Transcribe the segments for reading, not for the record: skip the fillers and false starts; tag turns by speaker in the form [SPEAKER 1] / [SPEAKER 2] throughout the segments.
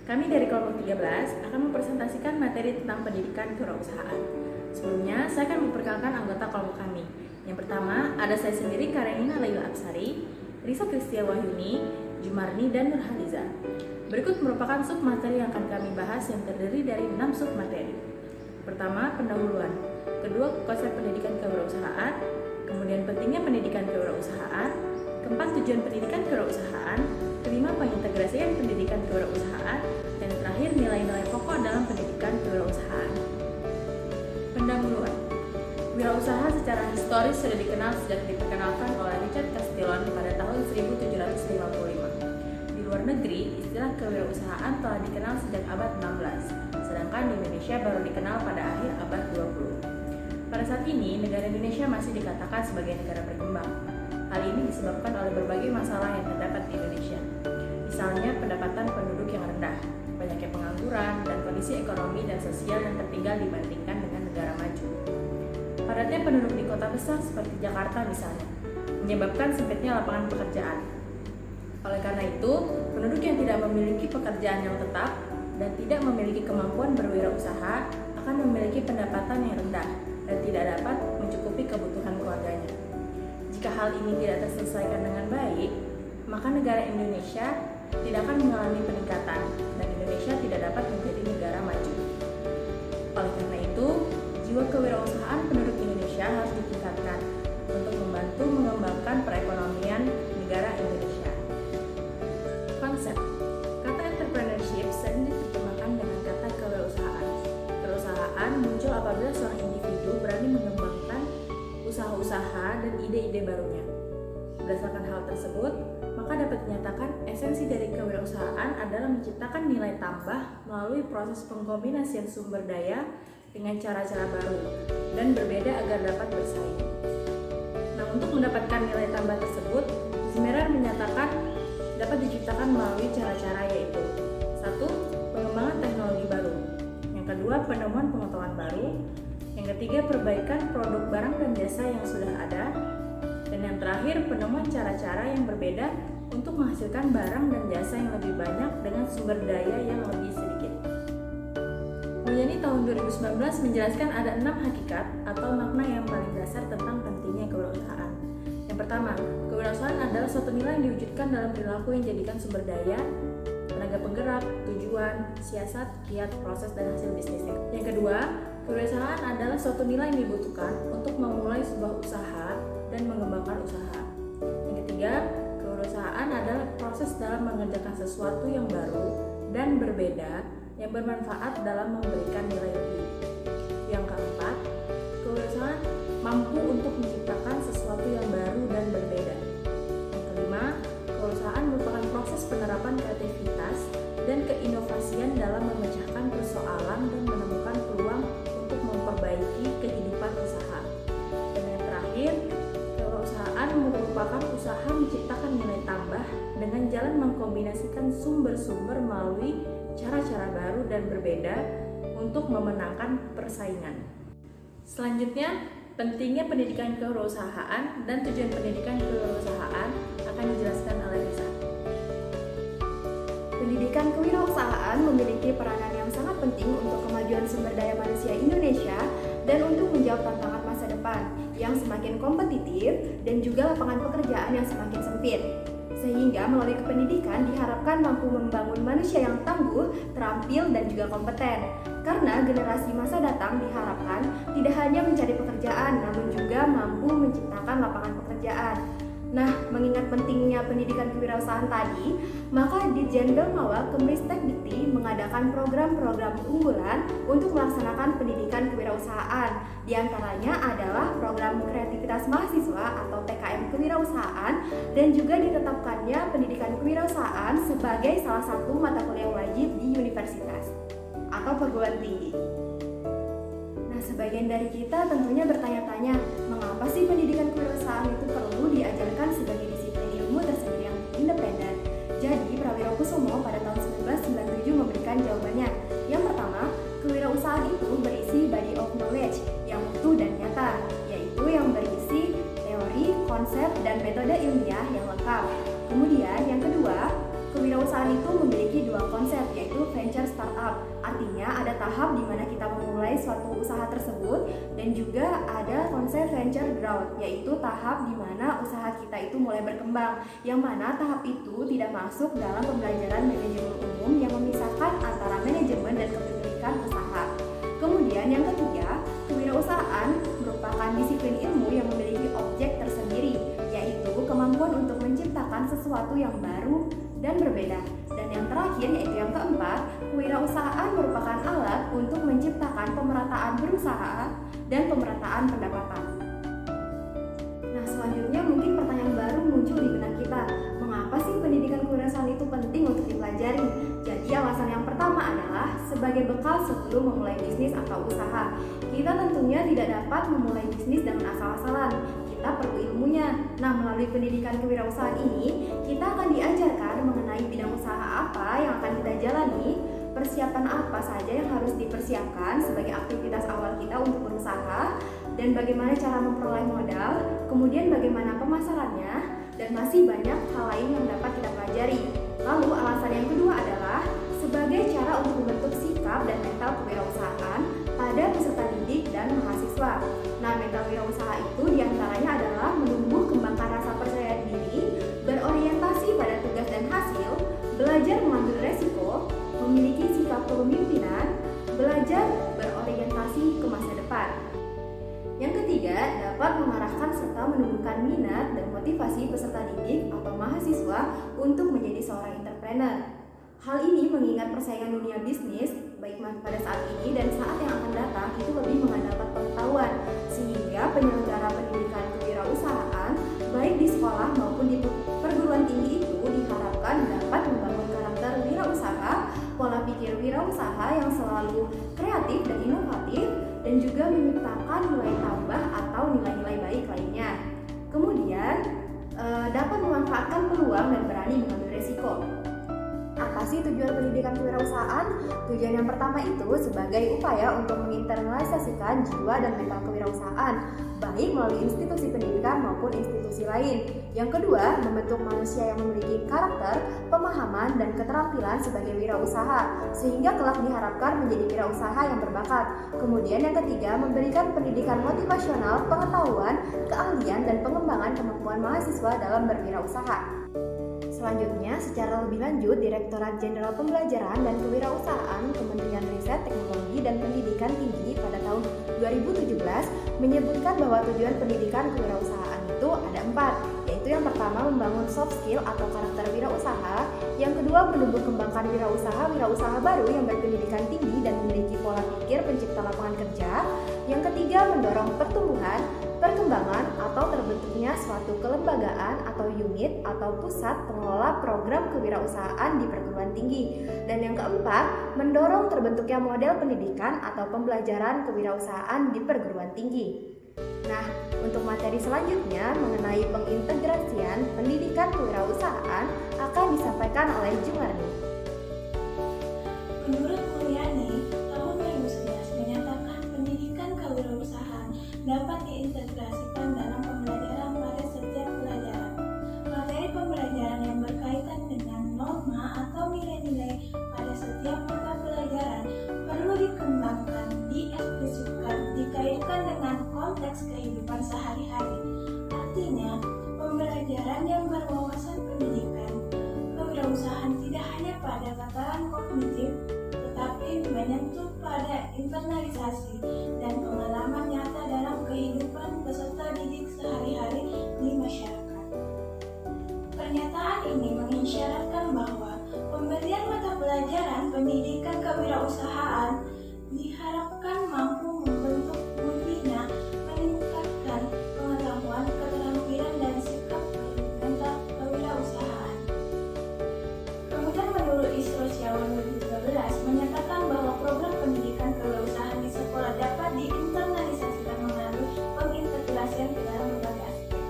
[SPEAKER 1] Kami dari kelompok 13 akan mempresentasikan materi tentang pendidikan kewirausahaan. Sebelumnya, saya akan memperkenalkan anggota kelompok kami. Yang pertama, ada saya sendiri, Karenina Laila Absari, Risa Kristia Wahyuni, Jumarni, dan Nurhaliza. Berikut merupakan submateri yang akan kami bahas yang terdiri dari 6 submateri. Pertama, pendahuluan. Kedua, konsep pendidikan kewirausahaan. Kemudian, pentingnya pendidikan kewirausahaan. Keempat, tujuan pendidikan kewirausahaan. Kelima, pengintegrasian pendidikan kewirausahaan. Dan terakhir, nilai-nilai pokok dalam pendidikan kewirausahaan. Pendahuluan. Wirausaha secara historis sudah dikenal sejak diperkenalkan oleh Richard Castillon pada tahun 1755. Di luar negeri, istilah kewirausahaan telah dikenal sejak abad 16, sedangkan di Indonesia baru dikenal pada akhir abad 20. Pada saat ini, negara Indonesia masih dikatakan sebagai negara berkembang. Hal ini disebabkan oleh berbagai masalah yang terdapat di Indonesia. Misalnya pendapatan penduduk yang rendah, banyaknya pengangguran, dan kondisi ekonomi dan sosial yang tertinggal dibandingkan dengan negara maju. Padatnya penduduk di kota besar seperti Jakarta misalnya, menyebabkan sempitnya lapangan pekerjaan. Oleh karena itu, penduduk yang tidak memiliki pekerjaan yang tetap dan tidak memiliki kemampuan berwirausaha akan memiliki pendapatan yang rendah dan tidak dapat mencukupi kebutuhan keluarganya. Jika hal ini tidak terselesaikan dengan baik, maka negara Indonesia tidak akan mengalami peningkatan dan Indonesia tidak dapat menjadi negara maju. Oleh karena itu, jiwa kewirausahaan penduduk Indonesia harus ditingkatkan untuk membantu mengembangkan perekonomian negara Indonesia. Konsep. Kata entrepreneurship sering diterjemahkan dengan kata kewirausahaan. Kewirausahaan muncul apabila seorang individu berani mengembangkan usaha-usaha dan ide-ide barunya. Berdasarkan hal tersebut, maka dapat dinyatakan esensi dari kewirausahaan adalah menciptakan nilai tambah melalui proses pengkombinasian sumber daya dengan cara-cara baru dan berbeda agar dapat bersaing. Nah, untuk mendapatkan nilai tambah tersebut, Zimmerer menyatakan dapat diciptakan melalui cara-cara yaitu: 1. Pengembangan teknologi baru. Yang kedua, penemuan pengetahuan baru. Yang ketiga, perbaikan produk barang dan jasa yang sudah ada. Dan yang terakhir, penemuan cara-cara yang berbeda untuk menghasilkan barang dan jasa yang lebih banyak dengan sumber daya yang lebih sedikit. Mulyani tahun 2019 menjelaskan ada 6 hakikat atau makna yang paling dasar tentang pentingnya kewirausahaan. Yang pertama, kewirausahaan adalah suatu nilai yang diwujudkan dalam perilaku yang dijadikan sumber daya, tenaga penggerak, tujuan, siasat, kiat, proses, dan hasil bisnisnya. Yang kedua, kewirausahaan adalah suatu nilai yang dibutuhkan untuk memulai sebuah usaha dan mengembangkan usaha. Yang ketiga, kewirausahaan adalah proses dalam mengerjakan sesuatu yang baru dan berbeda yang bermanfaat dalam memberikan nilai lebih. Yang keempat, kewirausahaan mampu untuk menciptakan sesuatu yang baru dan berbeda. Yang kelima, kewirausahaan merupakan proses penerapan kreativitas dan keinovasian dalam memecahkan persoalan dan menemukan peluang untuk memperbaiki kehidupan usaha. Dan yang terakhir, kewirausahaan merupakan usaha menciptakan nilai tambah dengan jalan mengkombinasikan sumber-sumber melalui cara-cara baru dan berbeda untuk memenangkan persaingan. Selanjutnya, pentingnya pendidikan kewirausahaan dan tujuan pendidikan kewirausahaan akan dijelaskan oleh Risa.
[SPEAKER 2] Pendidikan kewirausahaan memiliki peranan yang sangat penting untuk kemajuan sumber daya manusia Indonesia dan untuk menjawab tantangan masa depan yang semakin kompetitif dan juga lapangan pekerjaan yang semakin sempit. Sehingga melalui pendidikan diharapkan mampu membangun manusia yang tangguh, terampil, dan juga kompeten. Karena generasi masa datang diharapkan tidak hanya mencari pekerjaan, namun juga mampu menciptakan lapangan pekerjaan. Nah, mengingat pentingnya pendidikan kewirausahaan tadi, maka Ditjen Mawal Kemristek-Dikti mengadakan program-program unggulan untuk melaksanakan pendidikan kewirausahaan. Di antaranya adalah program kreativitas mahasiswa atau TKM kewirausahaan dan juga ditetapkannya pendidikan kewirausahaan sebagai salah satu mata kuliah wajib di universitas atau perguruan tinggi. Nah, sebagian dari kita tentunya bertanya-tanya, mengapa sih pendidikan kewirausahaan itu perlu diajarkan sebagai disiplin ilmu tersendiri yang independen? Jadi, Prawirakusumo pada tahun 1997 memberikan jawabannya. Yang pertama, kewirausahaan itu berisi body of knowledge yang utuh dan nyata, yaitu yang berisi teori, konsep, dan metode ilmiah yang lengkap. Kemudian, yang kedua, Kewirausahaan itu memiliki dua konsep, yaitu venture startup. Artinya ada tahap di mana kita memulai suatu usaha tersebut, dan juga ada konsep venture growth, yaitu tahap di mana usaha kita itu mulai berkembang, yang mana tahap itu tidak masuk dalam pembelajaran manajemen umum yang memisahkan antara manajemen dan kepemilikan usaha. Kemudian yang ketiga, kewirausahaan merupakan disiplin ilmu yang memiliki objek tersendiri, yaitu kemampuan untuk menciptakan sesuatu yang baru dan berbeda. Dan yang terakhir yaitu yang keempat, kewirausahaan merupakan alat untuk menciptakan pemerataan berusaha dan pemerataan pendapatan. Nah, selanjutnya mungkin pertanyaan baru muncul di benak kita. Mengapa sih pendidikan kewirausahaan itu penting untuk dipelajari? Jadi alasan yang pertama adalah sebagai bekal sebelum memulai bisnis atau usaha. Kita tentunya tidak dapat memulai bisnis dengan asal-asalan. Kita perlu ilmunya. Nah, melalui pendidikan kewirausahaan ini, kita akan diajarkan mengenai bidang usaha apa yang akan kita jalani, persiapan apa saja yang harus dipersiapkan sebagai aktivitas awal kita untuk berusaha, dan bagaimana cara memperoleh modal, kemudian bagaimana pemasarannya, dan masih banyak hal lain yang dapat kita pelajari. Lalu alasan yang kedua adalah sebagai cara untuk membentuk sikap dan mental kewirausahaan pada peserta didik dan mahasiswa. Nah, mental wirausaha itu diantaranya adalah menumbuh kembangkan rasa percaya diri, berorientasi pada tugas dan hasil, belajar mengambil resiko, memiliki sikap kepemimpinan, belajar berorientasi ke masa depan. Yang ketiga, dapat mengarahkan serta menumbuhkan minat dan motivasi peserta didik atau mahasiswa untuk menjadi seorang entrepreneur. Hal ini mengingat persaingan dunia bisnis, baik pada saat ini dan saat yang akan datang, itu lebih mengandalkan pengetahuan, sehingga penyelenggara pendidikan kewirausahaan, baik di sekolah maupun di perguruan tinggi itu diharapkan dapat membangun karakter wirausaha, pola pikir wirausaha yang selalu kreatif dan inovatif, dan juga menciptakan nilai tambah atau nilai-nilai baik lainnya. Kemudian, dapat memanfaatkan peluang dan berani mengambil resiko. Apa sih tujuan pendidikan kewirausahaan? Tujuan yang pertama itu sebagai upaya untuk menginternalisasikan jiwa dan mental kewirausahaan, baik melalui institusi pendidikan maupun institusi lain. Yang kedua, membentuk manusia yang memiliki karakter, pemahaman, dan keterampilan sebagai wirausaha, sehingga kelak diharapkan menjadi wirausaha yang berbakat. Kemudian yang ketiga, memberikan pendidikan motivasional, pengetahuan, keahlian, dan pengembangan kemampuan mahasiswa dalam berwirausasaha. Selanjutnya, secara lebih lanjut, Direktorat Jenderal Pembelajaran dan Kewirausahaan Kementerian Riset, Teknologi, dan Pendidikan Tinggi pada tahun 2017 menyebutkan bahwa tujuan pendidikan kewirausahaan itu ada 4, yaitu yang pertama membangun soft skill atau karakter wirausaha, yang kedua menumbuh kembangkan wirausaha baru yang berpendidikan tinggi dan memiliki pola pikir pencipta lapangan kerja, yang ketiga mendorong pertumbuhan, perkembangan atau terbentuknya suatu kelembagaan atau unit atau pusat pengelola program kewirausahaan di perguruan tinggi. Dan yang keempat, mendorong terbentuknya model pendidikan atau pembelajaran kewirausahaan di perguruan tinggi. Nah, untuk materi selanjutnya mengenai pengintegrasian pendidikan kewirausahaan akan disampaikan oleh Jumarni.
[SPEAKER 3] Menurut Mulyani, tahun 2011 menyatakan pendidikan kewirausahaan dapat diintegrasikan dalam pembelajaran pada setiap pelajaran. Materi pembelajaran yang berkaitan dengan norma atau nilai-nilai pada setiap mata pelajaran perlu dikembangkan, dieksplisitkan, dikaitkan dengan konteks kehidupan sehari-hari. Artinya, pembelajaran yang berwawasan pendidikan kewirausahaan tidak hanya pada tataran kognitif, tetapi menyentuh pada internalisasi dan pengalaman nyata dalam kehidupan peserta didik sehari-hari di masyarakat. Pernyataan ini mengisyaratkan bahwa pemberian mata pelajaran pendidikan kewirausahaan diharapkan mampu membentuk, membina, meningkatkan pengetahuan, keterampilan, dan sikap mental kewirausahaan. Kemudian menurut ISRO tahun 2013 menyatakan bahwa program pendidikan kewirausahaan di sekolah dapat diinternalisasikan melalui pengintegrasian ke dalam berbagai aspek.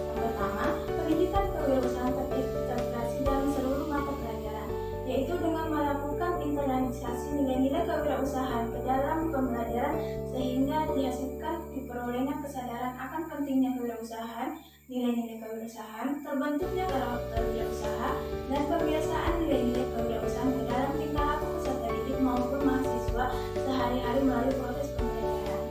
[SPEAKER 3] Yang pertama, pendidikan kewirausahaan terintegrasi dalam seluruh mata pelajaran, yaitu dengan melakukan internalisasi nilai-nilai kewirausahaan ke dalam pembelajaran sehingga dihasilkan diperolehnya kesadaran akan pentingnya kewirausahaan, nilai-nilai kewirausahaan kewirausahaan, terbentuknya karakter wirausaha, dan kebiasaan nilai-nilai kewirausahaan ke dalam tingkah laku peserta didik maupun mahasiswa sehari-hari melalui proses pembelajaran.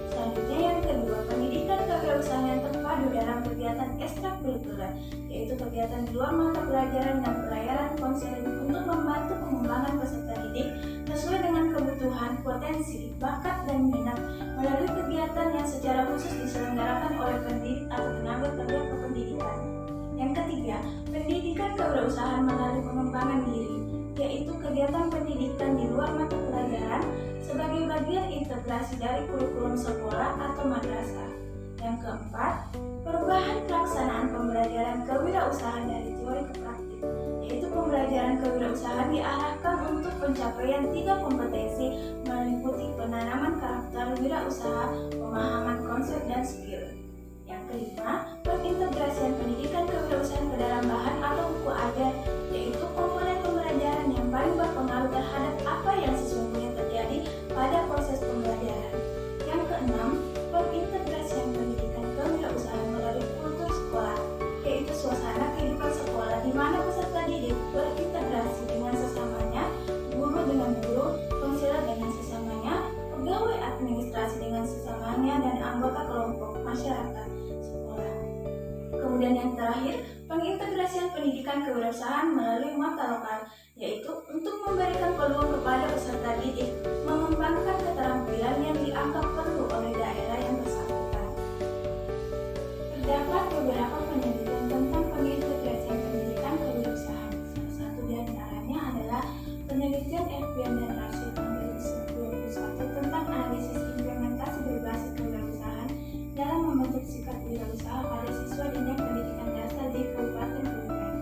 [SPEAKER 3] Selanjutnya yang kedua, pendidikan kewirausahaan yang terpadu dalam kegiatan ekstrakurikuler, yaitu kegiatan di luar mata pelajaran dan pelayanan konseling untuk membantu pengembangan peserta didik sesuai dengan kebutuhan, potensi, bakat, dan minat melalui kegiatan yang secara khusus diselenggarakan oleh pendidik atau tenaga kerja kependidikan. Yang ketiga, pendidikan kewirausahaan melalui pengembangan diri, yaitu kegiatan pendidikan di luar mata pelajaran sebagai bagian integrasi dari kurikulum sekolah atau madrasah. Yang keempat, perubahan pelaksanaan pembelajaran kewirausahaan dari teori ke praktik, yaitu pembelajaran kewirausahaan diarahkan untuk pencapaian 3 kompetensi meliputi penanaman karakter wirausaha, pemahaman konsep dan skill. Yang kelima, pengintegrasian pendidikan kewirausahaan ke dalam bahan atau buku ajar, yaitu komponen pembelajaran yang paling berpengaruh terhadap apa yang sesungguhnya terjadi pada proses pembelajaran. Yang keenam, pengintegrasian pendidikan kewirausahaan melalui kultur sekolah, yaitu suasana kehidupan sekolah di mana peserta didik berintegrasi dengan sesamanya, guru dengan guru, konselor dengan sesamanya, pegawai administrasi dengan sesamanya, dan anggota kelompok masyarakat sekolah. Kemudian yang terakhir, pengintegrasian pendidikan kewirausahaan melalui mata lokal, yaitu untuk memberikan peluang kepada peserta didik mengembangkan keterampilan yang dianggap perlu oleh daerah yang bersangkutan. Terdapat beberapa penelitian tentang pengintegrasian pendidikan kewirausahaan. Salah satu di antaranya adalah penelitian Ervian dan Rashid tahun 2021 tentang analisis implementasi berbasis kewirausahaan dalam membentuk sikap wirausaha pada siswa jenjang pendidikan dasar di Kabupaten Kebumen.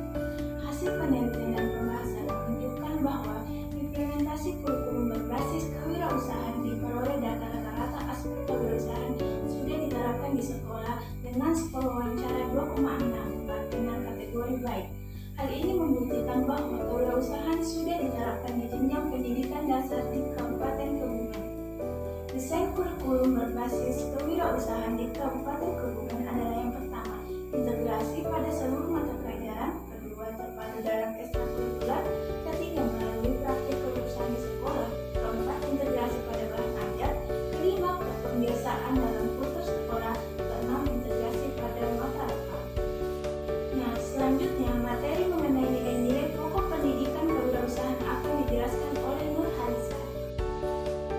[SPEAKER 3] Hasil penelitian dan pembahasan menunjukkan bahwa implementasi kurikulum berbasis kewirausahaan diperoleh data rata-rata aspek kewirausahaan sudah diterapkan di sekolah dengan skor wawancara 2,64 dengan kategori baik. Hal ini membuktikan bahwa kewirausahaan sudah diterapkan di jenjang pendidikan dasar di Kabupaten Kebumen. Desain kurikulum berbasis kewirausahaan di Kabupaten Kebumen adalah yang pertama, integrasi pada seluruh mata pelajaran, kedua, terpadu dalam ekstrakurikuler, ketiga, melalui praktik kewirausahaan di sekolah, keempat, integrasi pada bahan ajar, kelima, pembiasaan dalam kultur sekolah, keenam, integrasi pada mata lokal. Nah, selanjutnya materi mengenai nilai-nilai pokok pendidikan kewirausahaan akan dijelaskan oleh Nur Halisa.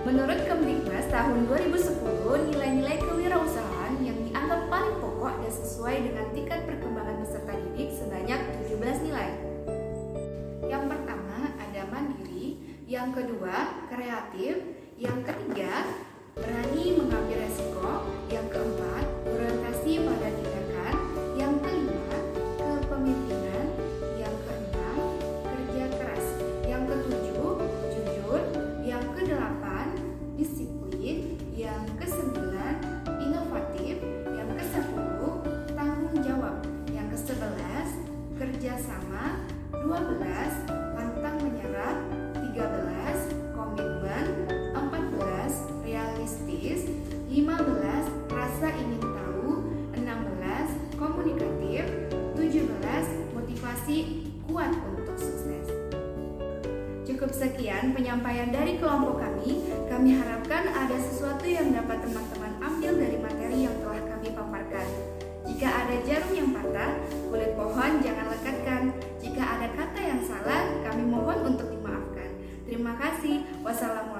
[SPEAKER 2] Menurut Kemdiknas tahun 2010, nilai-nilai kewirausahaan yang dianggap paling pokok dan sesuai dengan tingkat perkembangan peserta didik sebanyak 17 nilai. Yang pertama ada mandiri, yang kedua kreatif, yang ketiga berani mengambil resiko, yang keempat orientasi pada tindakan, yang kelima kepemimpinan, yang keenam kerja keras, yang ketujuh jujur, yang kedelapan disiplin, yang kesembilan inovatif, yang kesepuluh tanggung jawab, yang kesebelas kerjasama, 12 pantang menyerah, 13 komitmen, 14 realistis, 15 rasa ingin tahu, 16 komunikatif, 17 motivasi kuat untuk sukses. Cukup sekian penyampaian dari kelompok kami. Kami harapkan ada sesuatu yang dapat teman-teman ambil dari materi yang telah kami paparkan. Jika ada jarum yang patah, kulit pohon jangan lekatkan. Jika ada kata yang salah, kami mohon untuk dimaafkan. Terima kasih. Wassalamualaikum